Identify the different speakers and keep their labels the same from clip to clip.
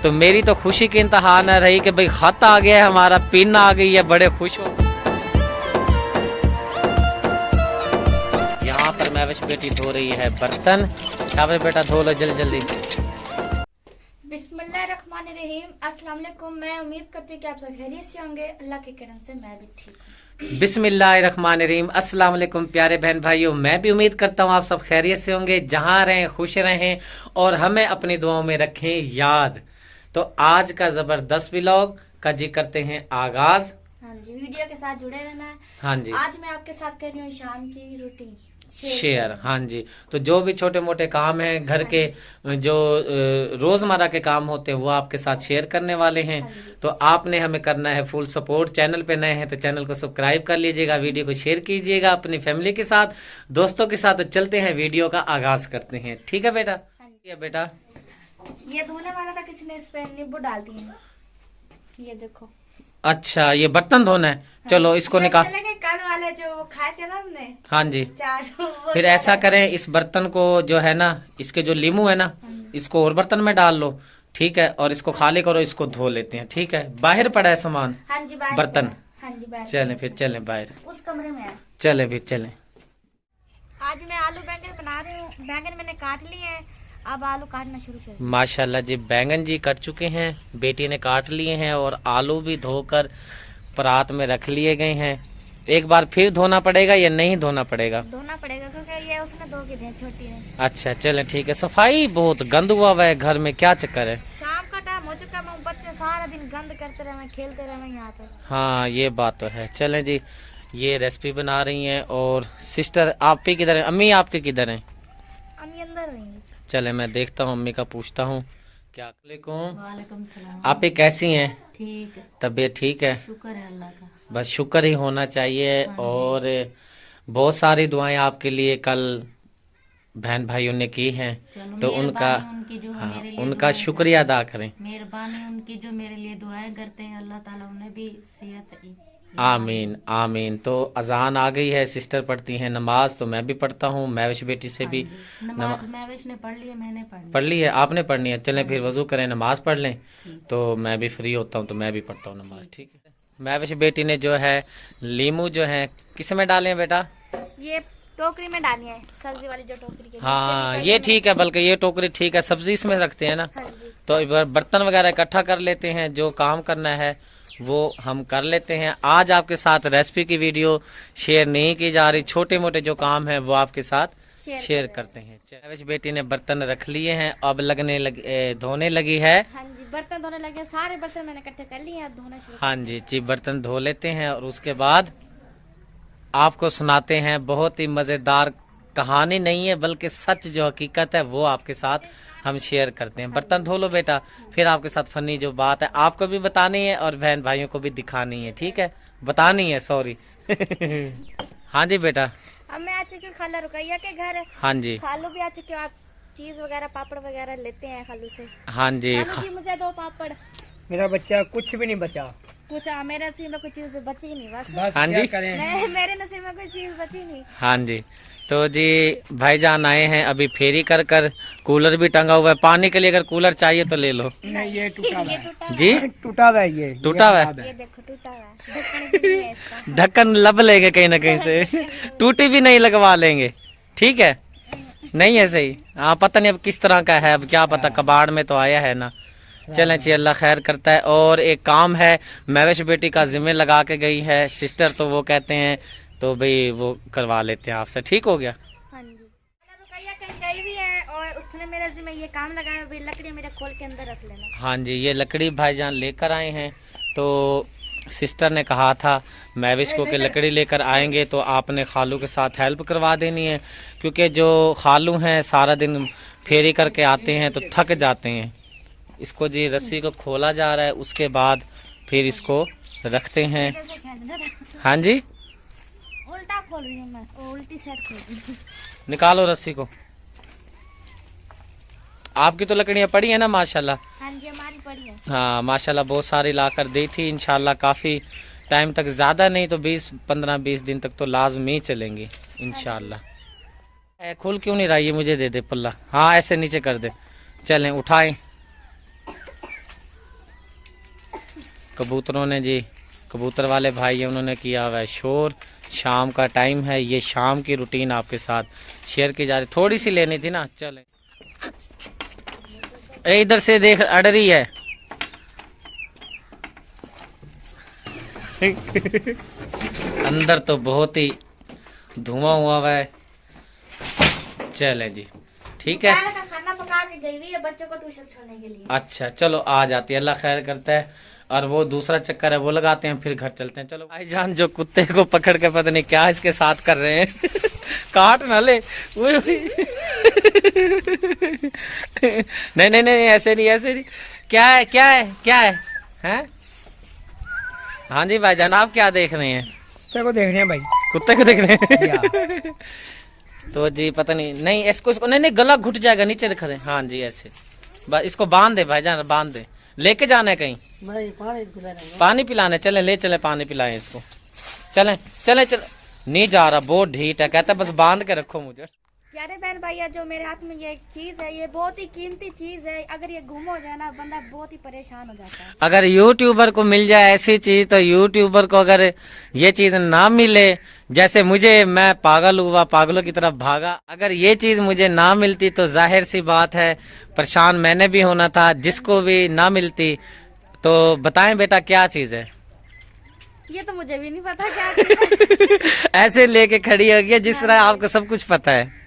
Speaker 1: तो मेरी तो खुशी की इंतहा न रही कि भाई खत आ गया है, हमारा पिन आ गई है, बड़े खुश हो। यहाँ पर महविश बेटी धो रही है बर्तन। शाबाश बेटा, धो लो जल्दी जल्दी।
Speaker 2: बिस्मिल्लाहिर्रहमानिर्रहीम। अस्सलाम वालेकुम। मैं उम्मीद करती हूँ कि आप सब खैरियत से होंगे। अल्लाह के करम से मैं भी ठीक हूँ।
Speaker 1: बिस्मिल्लाहिर्रहमानिर्रहीम। अस्सलाम वालेकुम प्यारे बहन भाइयों, मैं भी उम्मीद करता हूँ आप सब खैरियत से होंगे, जहाँ रहें खुश रहें और हमें अपनी दुआओं में रखें याद। तो आज का जबरदस्त व्लॉग का जी करते हैं आगाज।
Speaker 2: हाँ जी, वीडियो के साथ जुड़े रहना है।
Speaker 1: हाँ जी,
Speaker 2: आज मैं आपके साथ कर रही हूँ शाम की रूटीन
Speaker 1: शेयर। हाँ जी, तो जो भी छोटे मोटे काम हैं घर के, जो रोजमर्रा के काम होते हैं, वो आपके साथ शेयर करने वाले हैं। तो आपने हमें करना है फुल सपोर्ट। चैनल पे नए हैं तो चैनल को सब्सक्राइब कर लीजिएगा, वीडियो को शेयर कीजिएगा अपनी फैमिली के साथ, दोस्तों के साथ। तो चलते हैं, वीडियो का आगाज करते हैं। ठीक है बेटा? ये बेटा,
Speaker 2: ये धोने वाला था, किसी ने इस पे नींबू डाल दिए हैं। ये देखो।
Speaker 1: अच्छा, ये बर्तन धोना है। चलो इसको निकाल।
Speaker 2: कल वाले जो खाए थे ना हमने,
Speaker 1: हाँ जी,
Speaker 2: चार,
Speaker 1: फिर ऐसा करें, इस बर्तन को जो है ना, इसके जो लीमू है ना, इसको और बर्तन में डाल लो। ठीक है, और इसको खाली करो, इसको धो लेते हैं। ठीक है, बाहर पड़ा है सामान।
Speaker 2: हाँ जी, बाहर
Speaker 1: बर्तन।
Speaker 2: हाँ जी, बाहर।
Speaker 1: चलें फिर, चलें बाहर,
Speaker 2: उस कमरे में है।
Speaker 1: चलें फिर चलें।
Speaker 2: आज मैं आलू बैंगन बना रही हूँ। बैंगन मैंने काट लिए हैं, अब आलू काटना शुरू कर।
Speaker 1: माशाल्लाह जी, बैंगन जी कट चुके हैं, बेटी ने काट लिए हैं और आलू भी धोकर परात में रख लिए गए हैं। एक बार फिर धोना पड़ेगा या नहीं धोना पड़ेगा?
Speaker 2: धोना पड़ेगा, क्योंकि ये उसमें धो के थे, छोटी है।
Speaker 1: अच्छा चलें ठीक है। सफाई बहुत गंद हुआ है घर में, क्या चक्कर है?
Speaker 2: शाम का टाइम हो चुका है, बच्चे सारा दिन गंद करते रहे, खेलते रहे यहाँ पे।
Speaker 1: हाँ ये बात तो है। चलें जी, ये रेसिपी बना रही हैं। और सिस्टर आप ही किधर है? अम्मी आपके किधर हैं?
Speaker 2: अम्मी अंदर रहेंगी।
Speaker 1: चले मैं देखता हूँ, अम्मी का पूछता हूँ। क्या?
Speaker 3: वालेकुम सलाम।
Speaker 1: आप ही कैसी हैं?
Speaker 3: ठीक है,
Speaker 1: तबीयत ठीक है?
Speaker 3: शुक्र है अल्लाह का।
Speaker 1: बस शुक्र ही होना चाहिए। और बहुत सारी दुआएं आपके लिए कल बहन भाइयों ने की हैं, तो उनका
Speaker 3: उनकी जो
Speaker 1: हाँ,
Speaker 3: मेरे लिए
Speaker 1: उनका
Speaker 3: दुआएं
Speaker 1: शुक्रिया अदा करें।
Speaker 3: मेहरबानी उनकी जो मेरे लिए दुआएं करते हैं, अल्लाह ताला उन्हें भी सेहत।
Speaker 1: आमीन आमीन। तो अजान आ गई है, सिस्टर पढ़ती हैं नमाज, तो मैं भी पढ़ता हूँ। महविश बेटी से भी
Speaker 3: नमाज महविश ने पढ़ ली है, मैंने
Speaker 1: पढ़ ली है, आपने पढ़नी है। चलें फिर वजू करें, नमाज पढ़ लें, तो मैं भी फ्री होता हूँ, तो मैं भी पढ़ता हूँ नमाज। ठीक है। महविश बेटी ने जो है लीमू जो है किस में डाले हैं बेटा?
Speaker 2: ये टोकरी में डाली है, सब्जी वाली जो टोकरी के।
Speaker 1: हाँ ये ठीक है, बल्कि ये टोकरी ठीक है, सब्जी इसमें रखते हैं ना।
Speaker 2: हाँ जी।
Speaker 1: तो एक बार बर्तन वगैरह इकट्ठा कर लेते हैं, जो काम करना है वो हम कर लेते हैं। आज आपके साथ रेसिपी की वीडियो शेयर नहीं की जा रही, छोटे मोटे जो काम है वो आपके साथ शेयर करते हैं। महविश बेटी ने बर्तन रख लिए हैं, अब धोने लगी है।
Speaker 2: हाँ जी, बर्तन धोने लगे, सारे बर्तन मैंने इकट्ठे कर लिए हैं, धोना शुरू।
Speaker 1: हाँ जी, बर्तन धो लेते हैं और उसके बाद आपको सुनाते हैं बहुत ही मजेदार कहानी। नहीं है बल्कि सच जो हकीकत है वो आपके साथ हम शेयर करते हैं। बर्तन धो लो बेटा, फिर आपके साथ फनी जो बात है आपको भी बतानी है और बहन भाइयों को भी दिखानी है। ठीक है, बतानी है, सॉरी। हाँ जी बेटा।
Speaker 2: अब मैं आ चुकी हूँ खाला रुकैया के घर।
Speaker 1: हाँ जी,
Speaker 2: खालू भी आ चुके हो। आप चीज वगैरह पापड़ वगैरह लेते हैं खालू से।
Speaker 1: हाँ जी।
Speaker 2: खालू जी मुझे 2 पापड़।
Speaker 4: मेरा बच्चा कुछ भी नहीं बचा।
Speaker 2: कुछ मेरे नसीब में कोई चीज बची नहीं, बस।
Speaker 1: हाँ जी,
Speaker 2: मेरे नसीब में कोई चीज बची नहीं।
Speaker 1: हाँ जी। तो जी भाईजान आए हैं अभी फेरी कर कर। कूलर भी टंगा हुआ है, पानी के लिए अगर कूलर चाहिए तो ले लो।
Speaker 4: नहीं ये टूटा हुआ है।
Speaker 1: जी
Speaker 4: टूटा हुआ है, ये
Speaker 1: टूटा हुआ है।
Speaker 2: ये देखो टूटा हुआ है, ढक्कन भी नहीं है इसका।
Speaker 1: ढक्कन लब लेंगे कहीं ना कहीं से, टूटी भी नहीं लगवा लेंगे। ठीक है, नहीं है सही। हाँ पता नहीं अब किस तरह का है, अब क्या पता, कबाड़ में तो आया है ना। चलें जी, अल्लाह खैर करता है। और एक काम है, महविश बेटी का जिम्मे लगा के गई है सिस्टर, तो वो कहते हैं तो भाई वो करवा लेते हैं आपसे। ठीक हो गया?
Speaker 2: हाँ जी। रुकैया कहीं गई भी है और उसने मेरे जिम्मे ये काम लगाया, भाई लकड़ी मेरे खोल के अंदर रख लेना।
Speaker 1: हाँ जी, ये लकड़ी भाईजान लेकर आए हैं। तो सिस्टर ने कहा था महविश को कि लकड़ी लेकर आएंगे तो आपने खालू के साथ हेल्प करवा देनी है, क्योंकि जो खालू हैं सारा दिन फेरी करके आते हैं तो थक जाते हैं। इसको जी रस्सी को खोला जा रहा है, उसके बाद फिर इसको रखते हैं। हाँ जी,
Speaker 2: उल्टा खोल रही हूँ मैं, उल्टी साइड खोल रही हूँ।
Speaker 1: निकालो रस्सी को। आपकी तो लकड़ियाँ पड़ी है ना माशाल्लाह?
Speaker 2: हाँ जी, हमारी पड़ी है।
Speaker 1: हाँ माशाल्लाह, बहुत सारी लाकर दी थी। इंशाल्लाह काफ़ी टाइम तक, ज़्यादा नहीं तो 15-20 दिन तक तो लाजमी चलेंगी इंशाल्लाह। खुल क्यों नहीं रहा? ये मुझे दे दे पल्ला। हाँ ऐसे नीचे कर दे। चलें उठाएं। कबूतरों ने जी, कबूतर वाले भाई हैं, उन्होंने किया हुआ है शोर। शाम का टाइम है, ये शाम की रूटीन आपके साथ शेयर की जा रही। थोड़ी सी लेनी थी ना, चले। इधर से देख, अड़ रही है। अंदर तो बहुत ही धुआं हुआ है। चले जी, ठीक है।
Speaker 2: दोपहर का खाना पका के गई हुई है बच्चों को ट्यूशन छोड़ने के लिए।
Speaker 1: अच्छा चलो, आ जाती है, अल्लाह खैर करता है। और वो दूसरा चक्कर है वो लगाते हैं, फिर घर चलते हैं। चलो भाईजान जो कुत्ते को पकड़ के पता नहीं क्या इसके साथ कर रहे हैं। काट ना ले। नहीं नहीं नहीं, ऐसे नहीं, ऐसे नहीं। क्या है, क्या है, क्या है, हैं? हाँ जी भाईजान, आप क्या देख रहे हैं?
Speaker 4: कुत्ते को देख रहे हैं भाई।
Speaker 1: कुत्ते को देख रहे हैं?
Speaker 4: या।
Speaker 1: तो जी पता नहीं, नहीं इसको नहीं नहीं, गला घुट जाएगा, नीचे रख दे। हाँ जी ऐसे, बस इसको बांध दे भाईजान, बांध दे। लेके जाना है कहीं? पानी पिलाने चले, ले चले पानी पिलाएं इसको। चले चले चले, नहीं जा रहा, बहुत ढीठ है, कहता बस बांध के रखो मुझे।
Speaker 2: प्यारे बहन भैया, जो मेरे हाथ में ये एक चीज है, ये बहुत ही कीमती चीज है। अगर ये गुम हो जाए ना, बंदा बहुत ही परेशान हो जाता है।
Speaker 1: अगर यूट्यूबर को मिल जाए ऐसी चीज, तो यूट्यूबर को अगर ये चीज ना मिले, जैसे मुझे, मैं पागल हुआ, पागलों की तरफ भागा, अगर ये चीज मुझे ना मिलती तो जाहिर सी बात है परेशान मैंने भी होना था। जिसको भी ना मिलती तो बताएं बेटा क्या चीज है?
Speaker 2: ये तो मुझे भी नहीं पता क्या चीज है।
Speaker 1: ऐसे लेके खड़ी हो गई जिस तरह आपको सब कुछ पता है।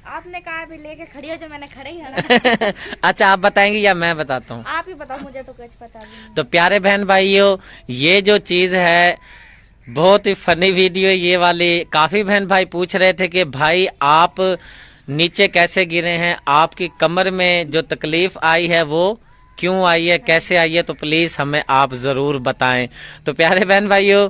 Speaker 2: आपने कहा अभी लेके खड़ी हो, जो मैंने खड़े ही है ना।
Speaker 1: अच्छा आप बताएंगे या मैं बताता हूँ?
Speaker 2: आप ही बताओ, मुझे तो कुछ पता भी नहीं।
Speaker 1: तो प्यारे बहन भाइयों, ये जो चीज है बहुत ही फनी वीडियो ये वाली। काफी बहन भाई पूछ रहे थे कि भाई आप नीचे कैसे गिरे हैं, आपकी कमर में जो तकलीफ आई है वो क्यों आई है, कैसे आई है, तो प्लीज हमें आप जरूर बताएं। तो प्यारे बहन भाइयों,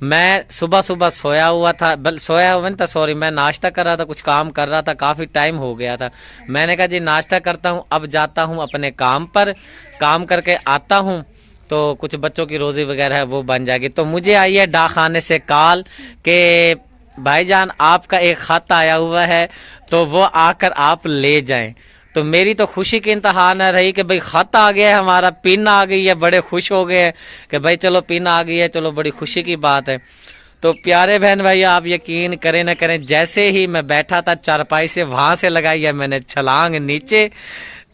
Speaker 1: मैं सुबह सुबह सोया हुआ था, सोया हुआ नहीं था, सॉरी, मैं नाश्ता कर रहा था, कुछ काम कर रहा था, काफी टाइम हो गया था। मैंने कहा जी नाश्ता करता हूँ, अब जाता हूँ अपने काम पर, काम करके आता हूँ तो कुछ बच्चों की रोजी वगैरह है वो बन जाएगी। तो मुझे आई है डाकखाने से कॉल के भाईजान आपका एक खत आया हुआ है, तो वो आकर आप ले जाएं। तो मेरी तो खुशी की इंतहा न रही कि भाई खत आ गया है, हमारा पिन आ गई है, बड़े खुश हो गए कि भाई चलो पिन आ गई है, चलो बड़ी खुशी की बात है। तो प्यारे बहन भाई आप यकीन करें न करें, जैसे ही मैं बैठा था चारपाई से, वहां से लगाई है मैंने छलांग नीचे,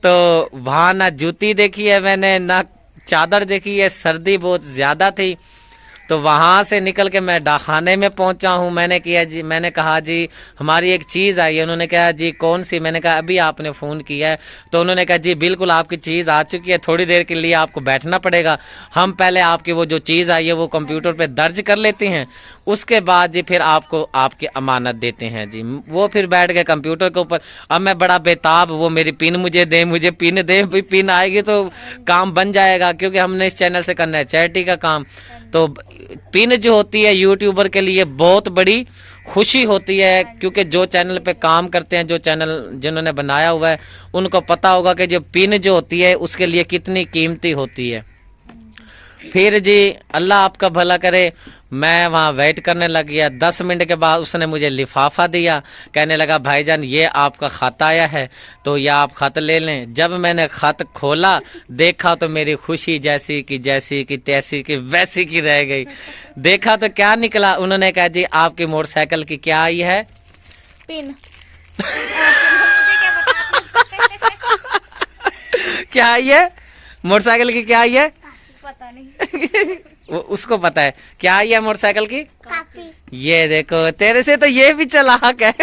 Speaker 1: तो वहां ना जूती देखी है मैंने, ना चादर देखी है, सर्दी बहुत ज्यादा थी। तो वहां से निकल के मैं डाकखाने में पहुंचा हूं। मैंने कहा जी हमारी एक चीज आई है। उन्होंने कहा जी कौन सी? मैंने कहा अभी आपने फोन किया है। तो उन्होंने कहा जी बिल्कुल आपकी चीज आ चुकी है, थोड़ी देर के लिए आपको बैठना पड़ेगा, हम पहले आपकी वो जो चीज आई है वो कंप्यूटर पे दर्ज कर लेते हैं, उसके बाद जी फिर आपको आपकी अमानत देते हैं जी। वो फिर बैठ गए कंप्यूटर के ऊपर। अब मैं बड़ा बेताब, वो मेरी पिन मुझे पिन दे, पिन आएगी तो काम बन जाएगा, क्योंकि हमने इस चैनल से करना है चैरिटी का काम। तो पिन जो होती है यूट्यूबर के लिए बहुत बड़ी खुशी होती है, क्योंकि जो चैनल पे काम करते हैं, जो चैनल जिन्होंने बनाया हुआ है, उनको पता होगा कि जो पिन जो होती है उसके लिए कितनी कीमती होती है। फिर जी अल्लाह आपका भला करे, मैं वहाँ वेट करने लग गया। 10 मिनट के बाद उसने मुझे लिफाफा दिया, कहने लगा भाईजान ये आपका खत आया है, तो या आप खत ले लें। जब मैंने खत खोला देखा तो मेरी खुशी जैसी की तैसी की वैसी की रह गई। देखा तो क्या निकला, उन्होंने कहा जी आपकी मोटरसाइकिल की क्या आई है?
Speaker 2: पिन।
Speaker 1: क्या आई है? मोटरसाइकिल की क्या आई है?
Speaker 2: पता नहीं।
Speaker 1: वो उसको पता है क्या आई है मोटरसाइकिल की?
Speaker 2: काफी।
Speaker 1: ये देखो तेरे से तो ये भी चालाक है।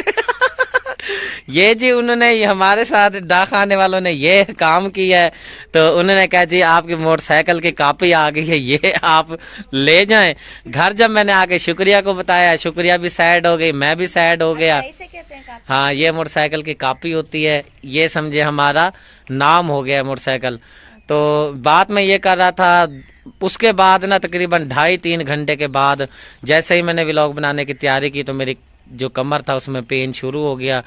Speaker 1: ये जी उन्होंने हमारे साथ डाकखाने वालों ने ये काम किया है। तो उन्होंने कहा जी आपकी मोटरसाइकिल की कॉपी आ गई है, ये आप ले जाएं। घर जब मैंने आके शुक्रिया को बताया, शुक्रिया भी सैड हो गई, मैं भी सैड हो गया।
Speaker 2: इसे कहते हैं काफी।
Speaker 1: हाँ ये मोटरसाइकिल की कॉपी होती है, ये समझे हमारा नाम हो गया मोटरसाइकिल। तो बात मैं ये कर रहा था, उसके बाद ना तकरीबन 2.5-3 घंटे के बाद जैसे ही मैंने व्लॉग बनाने की तैयारी की तो मेरी जो कमर था उसमें पेन शुरू हो गया।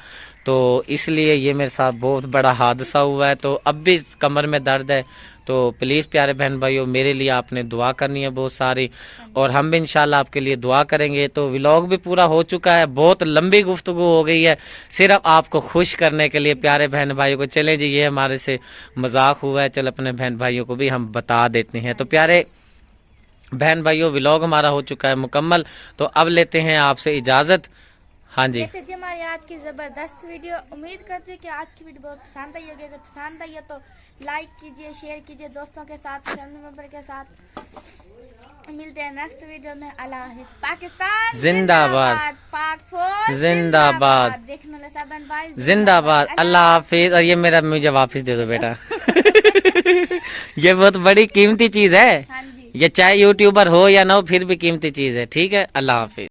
Speaker 1: तो इसलिए ये मेरे साथ बहुत बड़ा हादसा हुआ है। तो अब भी कमर में दर्द है। तो प्लीज़ प्यारे बहन भाइयों मेरे लिए आपने दुआ करनी है बहुत सारी, और हम भी इंशाल्लाह आपके लिए दुआ करेंगे। तो व्लॉग भी पूरा हो चुका है, बहुत लंबी गुफ्तगू हो गई है सिर्फ आपको खुश करने के लिए प्यारे बहन भाइयों को। चले जी ये हमारे से मजाक हुआ है, चल अपने बहन भाइयों को भी हम बता देते हैं। तो प्यारे बहन भाइयों व्लॉग हमारा हो चुका है मुकम्मल, तो अब लेते हैं आपसे इजाजत। हाँ जी,
Speaker 2: ये थी जी हमारी आज की जबरदस्त वीडियो। उम्मीद करते हैं कि आज की वीडियो बहुत पसंद आई होगी। अगर पसंद आई है तो लाइक कीजिए, शेयर कीजिए दोस्तों के साथ, फैमिली मेंबर के साथ। मिलते हैं नेक्स्ट वीडियो में। अल्लाह हाफिज। पाकिस्तान
Speaker 1: जिंदाबाद।
Speaker 2: पाक फौज
Speaker 1: जिंदाबाद।
Speaker 2: देखने वाले सब बहन भाई
Speaker 1: जिंदाबाद। अल्लाह हाफिज। और ये मेरा मुझे वापस दे दो बेटा। ये बहुत बड़ी कीमती चीज है।
Speaker 2: हाँ जी।
Speaker 1: ये चाहे यूट्यूबर हो या ना हो फिर भी कीमती चीज है। ठीक है, अल्लाह हाफिज।